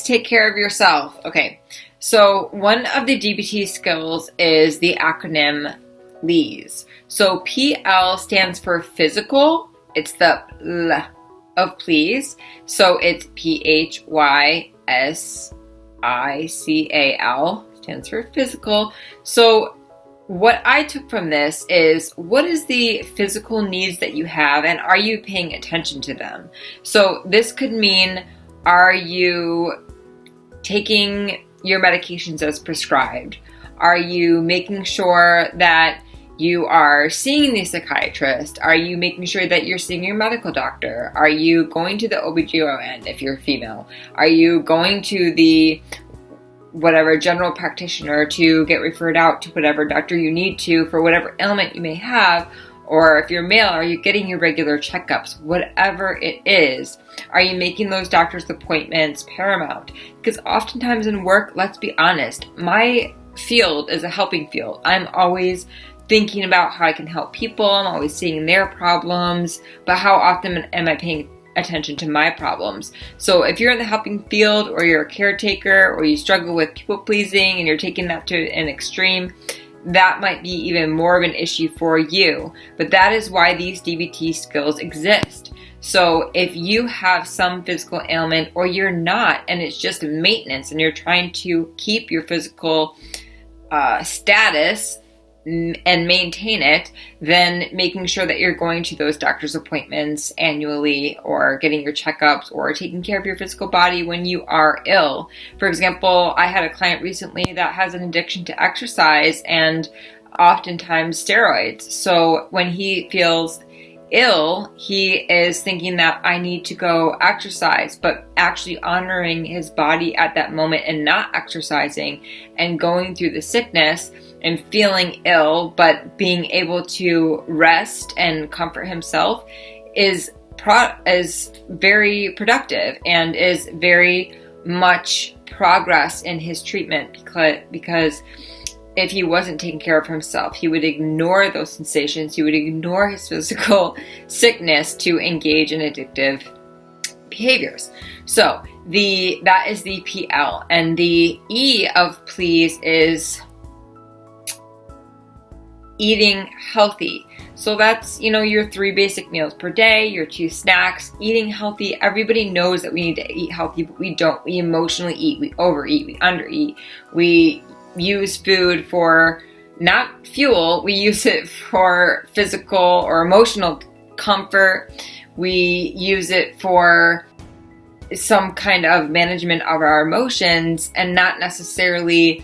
take care of yourself. Okay, so one of the DBT skills is the acronym P.L.E.A.S.E. So P.L. stands for physical. It's the L of please. So it's P.H.Y.S.I.C.A.L. stands for physical. So what I took from this is, what is the physical needs that you have, and are you paying attention to them? So this could mean, are you taking your medications as prescribed? Are you making sure that you are seeing the psychiatrist? Are you making sure that you're seeing your medical doctor? Are you going to the OBGYN if you're female? Are you going to the whatever general practitioner to get referred out to whatever doctor you need to for whatever ailment you may have? Or if you're male, are you getting your regular checkups? Whatever it is, are you making those doctor's appointments paramount? Because oftentimes in work, let's be honest, my field is a helping field. I'm always thinking about how I can help people. I'm always seeing their problems, but how often am I paying attention to my problems? So if you're in the helping field, or you're a caretaker, or you struggle with people pleasing and you're taking that to an extreme, that might be even more of an issue for you. But that is why these DBT skills exist. So if you have some physical ailment, or you're not, and it's just maintenance, and you're trying to keep your physical status and maintain it, then making sure that you're going to those doctor's appointments annually, or getting your checkups, or taking care of your physical body when you are ill. For example, I had a client recently that has an addiction to exercise and oftentimes steroids. So when he feels ill, he is thinking that I need to go exercise, but actually honoring his body at that moment and not exercising and going through the sickness and feeling ill, but being able to rest and comfort himself is very productive, and is very much progress in his treatment, because if he wasn't taking care of himself, he would ignore those sensations, he would ignore his physical sickness to engage in addictive behaviors. So that is the PL, and the E of please is eating healthy. So that's, your 3 basic meals per day, your 2 snacks, eating healthy. Everybody knows that we need to eat healthy, but we don't. We emotionally eat, we overeat, we undereat. We use food for not fuel, we use it for physical or emotional comfort. We use it for some kind of management of our emotions, and not necessarily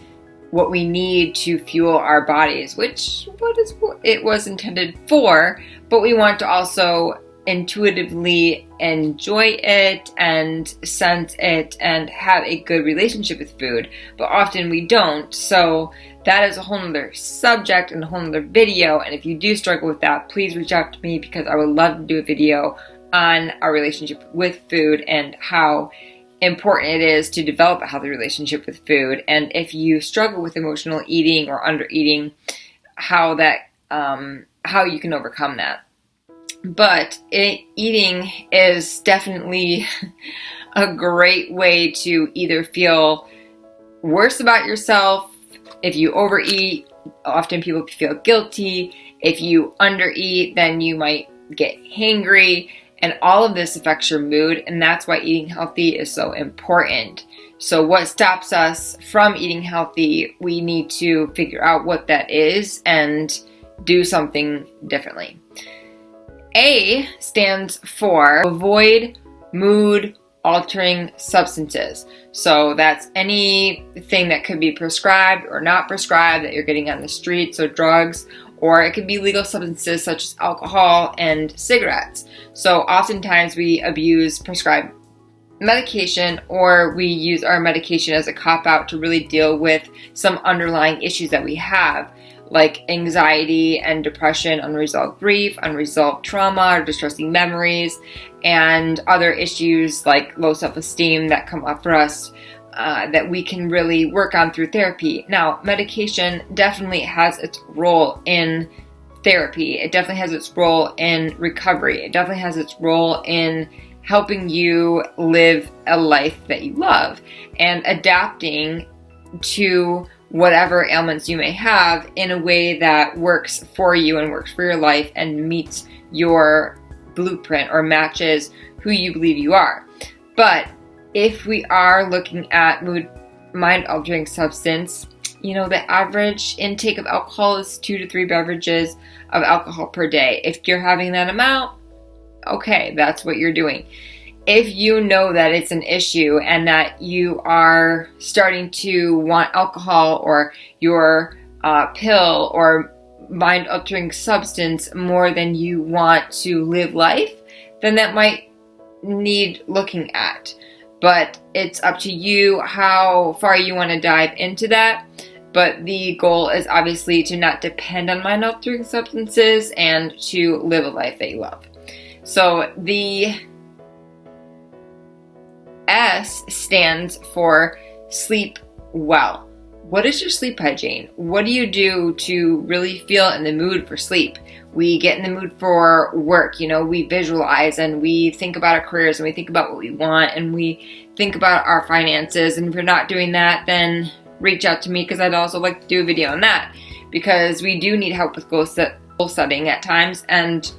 what we need to fuel our bodies, which what it was intended for, but we want to also intuitively enjoy it and sense it and have a good relationship with food, but often we don't. So that is a whole nother subject and a whole nother video, and if you do struggle with that, please reach out to me, because I would love to do a video on our relationship with food and how important it is to develop a healthy relationship with food, and if you struggle with emotional eating or undereating, how you can overcome that. But eating is definitely a great way to either feel worse about yourself. If you overeat, often people feel guilty. If you undereat, then you might get hangry. And all of this affects your mood, and that's why eating healthy is so important. So what stops us from eating healthy, we need to figure out what that is and do something differently. A stands for avoid mood-altering substances. So that's anything that could be prescribed or not prescribed that you're getting on the street, so drugs, or it could be legal substances such as alcohol and cigarettes. So oftentimes we abuse prescribed medication, or we use our medication as a cop-out to really deal with some underlying issues that we have, like anxiety and depression, unresolved grief, unresolved trauma, or distressing memories, and other issues like low self-esteem that come up for us that we can really work on through therapy. Now, medication definitely has its role in therapy. It definitely has its role in recovery. It definitely has its role in helping you live a life that you love and adapting to whatever ailments you may have in a way that works for you and works for your life and meets your blueprint or matches who you believe you are. But if we are looking at mind-altering substance, the average intake of alcohol is 2 to 3 beverages of alcohol per day. If you're having that amount, okay, that's what you're doing. If you know that it's an issue and that you are starting to want alcohol or your pill or mind-altering substance more than you want to live life, then that might need looking at. But it's up to you how far you want to dive into that. But the goal is obviously to not depend on mind-altering substances and to live a life that you love. So the S stands for sleep well. What is your sleep hygiene? What do you do to really feel in the mood for sleep? We get in the mood for work, we visualize and we think about our careers and we think about what we want and we think about our finances. And if you're not doing that, then reach out to me because I'd also like to do a video on that, because we do need help with goal setting at times and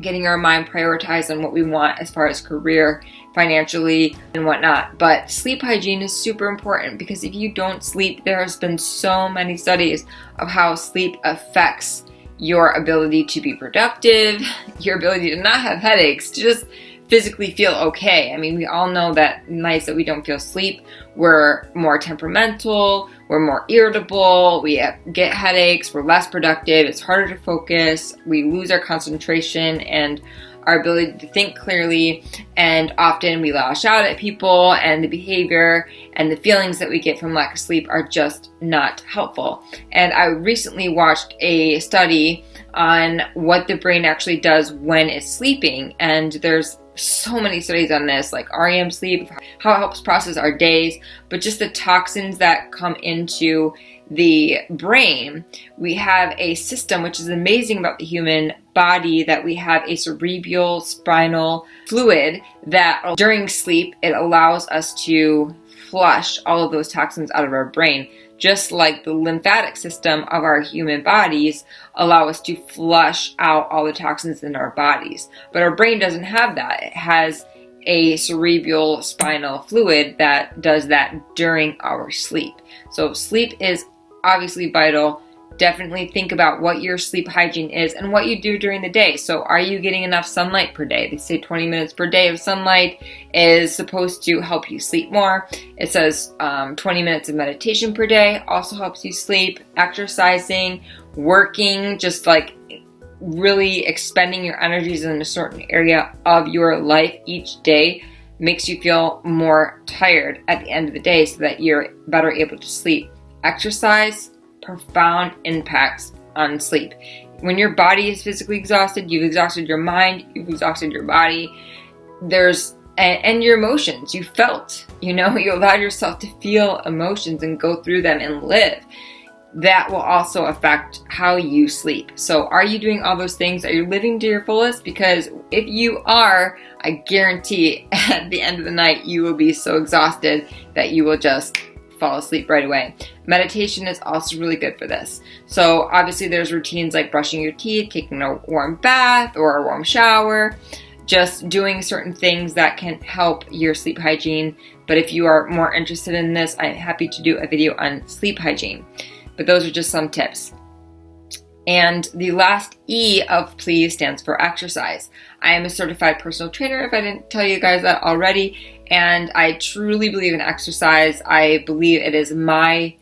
getting our mind prioritized on what we want as far as career, financially, and whatnot. But sleep hygiene is super important because if you don't sleep, there has been so many studies of how sleep affects your ability to be productive, your ability to not have headaches, to just physically feel okay. I mean, we all know that nights that we don't feel sleep, we're more temperamental, we're more irritable, we get headaches, we're less productive, it's harder to focus, we lose our concentration and our ability to think clearly, and often we lash out at people, and the behavior and the feelings that we get from lack of sleep are just not helpful. And I recently watched a study on what the brain actually does when it's sleeping, and there's so many studies on this, like REM sleep, how it helps process our days, but just the toxins that come into the brain. We have a system which is amazing about the human body, that we have a cerebral spinal fluid that during sleep it allows us to flush all of those toxins out of our brain, just like the lymphatic system of our human bodies allow us to flush out all the toxins in our bodies. But our brain doesn't have that. It has a cerebral spinal fluid that does that during our sleep. So sleep is obviously vital. Definitely think about what your sleep hygiene is and what you do during the day. So are you getting enough sunlight per day? They say 20 minutes per day of sunlight is supposed to help you sleep more. It says 20 minutes of meditation per day also helps you sleep. Exercising, working, just like really expending your energies in a certain area of your life each day makes you feel more tired at the end of the day so that you're better able to sleep. Exercise, profound impacts on sleep. When your body is physically exhausted, you've exhausted your mind, you've exhausted your body, and your emotions. You felt, you allowed yourself to feel emotions and go through them and live. That will also affect how you sleep. So are you doing all those things? Are you living to your fullest? Because if you are, I guarantee at the end of the night, you will be so exhausted that you will just fall asleep right away. Meditation is also really good for this. So obviously there's routines like brushing your teeth, taking a warm bath or a warm shower, just doing certain things that can help your sleep hygiene. But if you are more interested in this, I'm happy to do a video on sleep hygiene. But those are just some tips. And the last E of P.L.E.A.S.E stands for exercise. I am a certified personal trainer, if I didn't tell you guys that already, and I truly believe in exercise. I believe it is my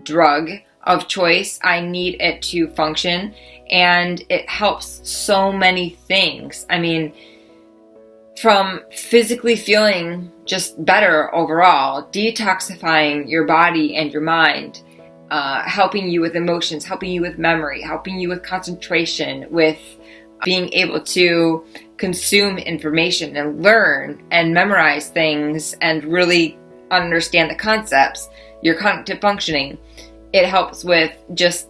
drug of choice. I need it to function, and it helps so many things. I mean, from physically feeling just better overall, detoxifying your body and your mind, helping you with emotions, helping you with memory, helping you with concentration, with being able to consume information and learn and memorize things and really understand the concepts, your cognitive functioning. It helps with just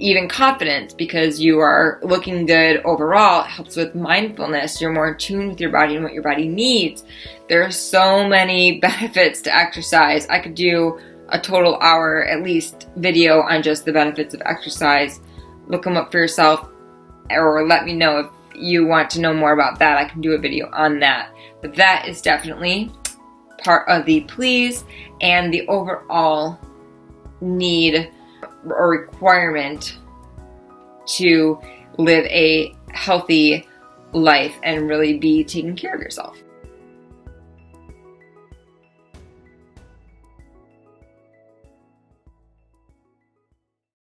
even confidence because you are looking good overall. It helps with mindfulness. You're more in tune with your body and what your body needs. There are so many benefits to exercise. I could do a total hour at least video on just the benefits of exercise. Look them up for yourself, or let me know if you want to know more about that. I can do a video on that. But that is definitely part of the P.L.E.A.S.E and the overall need or requirement to live a healthy life and really be taking care of yourself.